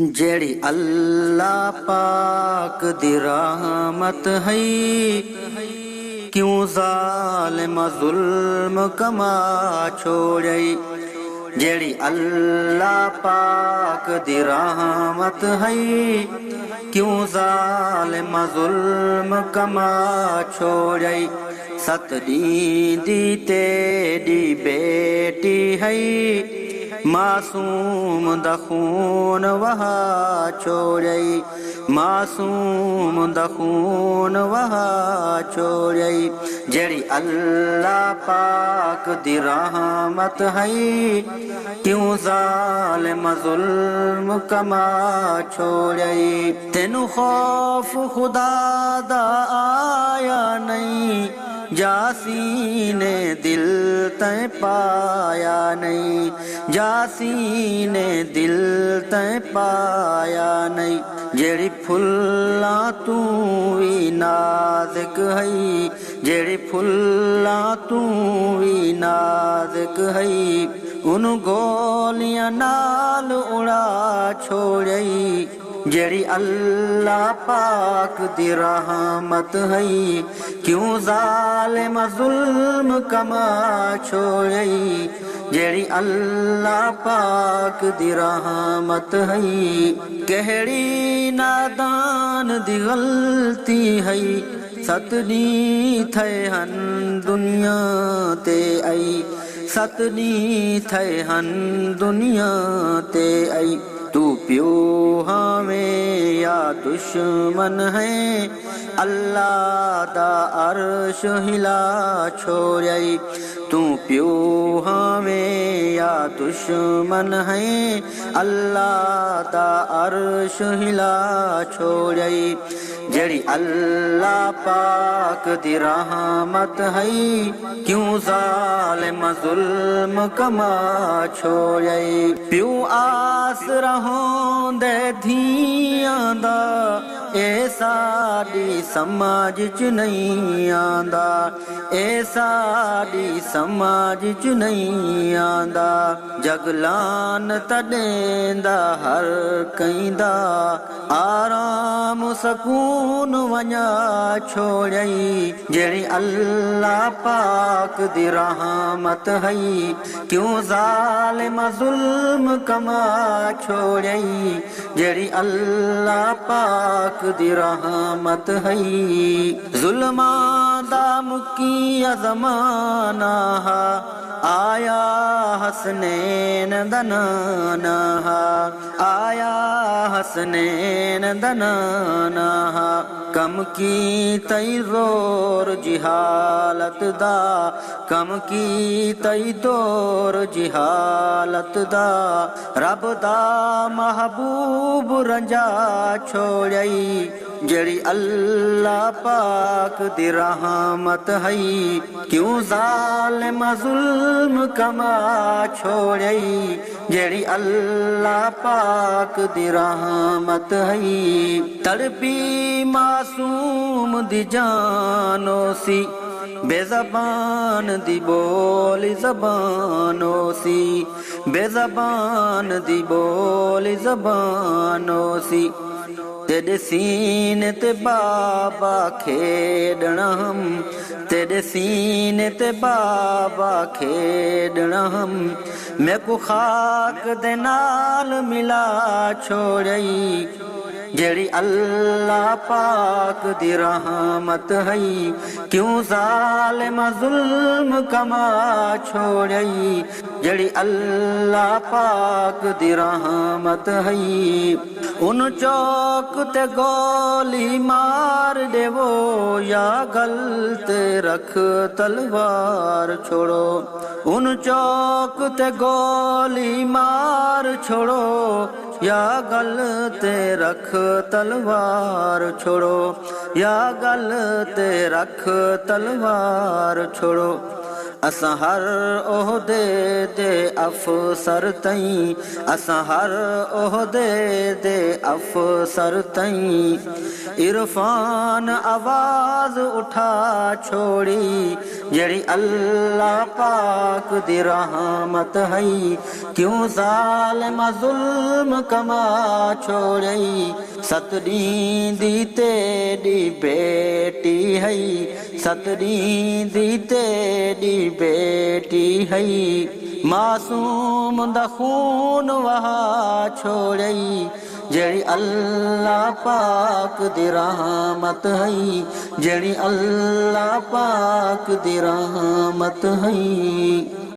जेड़ी अल्लाह पाक दी रहमत है, क्यों ज़ालिम ज़ुल्म कमा छोड़ई। जेड़ी अल्लाह पाक दी रहमत है, क्यों ज़ालिम ज़ुल्म कमा छोड़ई। सत दी तेरी बेटी है, मासूम दा खून वहा छोड़ई। मासूम दा खून वहा छोड़ई। जेड़ी अल्लाह पाक दी रहमत है, क्यों ज़ालिम ज़ुल्म कमा छोड़ई। तेनू खौफ खुदा दा आया नहीं, जासी ने दिल तैं पाया नहीं। जासी ने दिल तैं पाया नहीं। जेड़ी फुल्ला तू भी नाज़िक है, जेड़ी फुल्ला तू भी नाज़िक है, उन गोलियां नाल उड़ा छोड़ई। जेड़ी अल्लाह पाक दी रहमत है, क्यों ज़ालिम ज़ुल्म कमा छोड़ई। जेड़ी अल्लाह पाक दी रहमत है, कहड़ी नादान दी गलती है, सतनी थे हन दुनिया ते आई। सतनी थे हन दुनिया ते आई। तू प्यो हमें या दुश्मन है, अल्लाह दा अर्श हिला छोड़ई। तू प्यो हमें या दुश्मन है, अल्लाह दा अर्श हिला छोड़ई। जेड़ी अल्लाह पाक दी रहमत है, क्यों ज़ालिम ज़ुल्म कमा छोड़ई। प्यो आस रहों दे धियां दा, ए साडी समाज च नहीं आंदा। ए साडी समाज च नहीं आंदा। जगलान तडेंदा हर कंदा, आराम सकून वञा छोड़ई। जेड़ी अल्लाह पाक दी रहमत है, क्यों ज़ालिम ज़ुल्म कमा छोड़ई। जेड़ी अल्लाह पाक दी रहमत है, ज़ुल्मा दा मुकिया ज़माना हा, आया हसनैन दा नाना हा। आया हसनैन दा नाना हा। कम की तई जोर जिहालत दा, कम की तई दौर जिहालत दा। रब दा महबूब रंजा छोड़ई। जेड़ी अल्लाह पाक दी रहमत है, क्यों ज़ालिम ज़ुल्म कमा छोड़ई। जेड़ी अल्लाह पाक दी रहमत है, तड़पी मासूम दी जानो सी, बेज़बान दी बोली ज़बानो सी। बेज़बान दी बोली ज़बानो सी। तेरे सीने ते बाबा खेडना हम, तेरे सीने ते बाबा खेडना हम। मैं को खाक दे नाल मिला छोड़ई। जेड़ी अल्लाह पाक दी रहमत है, क्यों ज़ालिम ज़ुल्म कमा छोड़ई। जेड़ी अल्लाह पाक दी रहमत है, उन चौक ते गोली मार देवो, या गल ते रख तलवार छोड़ो। उन चौक ते गोली मार छोड़ो, या गल ते रख तलवार छोड़ो। या गल ते रख तलवार छोड़ो। असां हर ओहदे दे अफसर तई, असां हर ओहदे दे अफसर तई। इरफान आवाज उठा छोड़ी, जड़ी अल्लाह पाक दी रहमत है क्यों ज़ालिम जुल्म कमा छोड़ई सत ॾींहं दी तेरी बेटी है सत ॾींहं दी तेरी बेटी है मासूम दा खून वहा छोड़ई जड़ी अल्लाह पाक दी रहमत है जड़ी अल्लाह पाक दी रहमत है।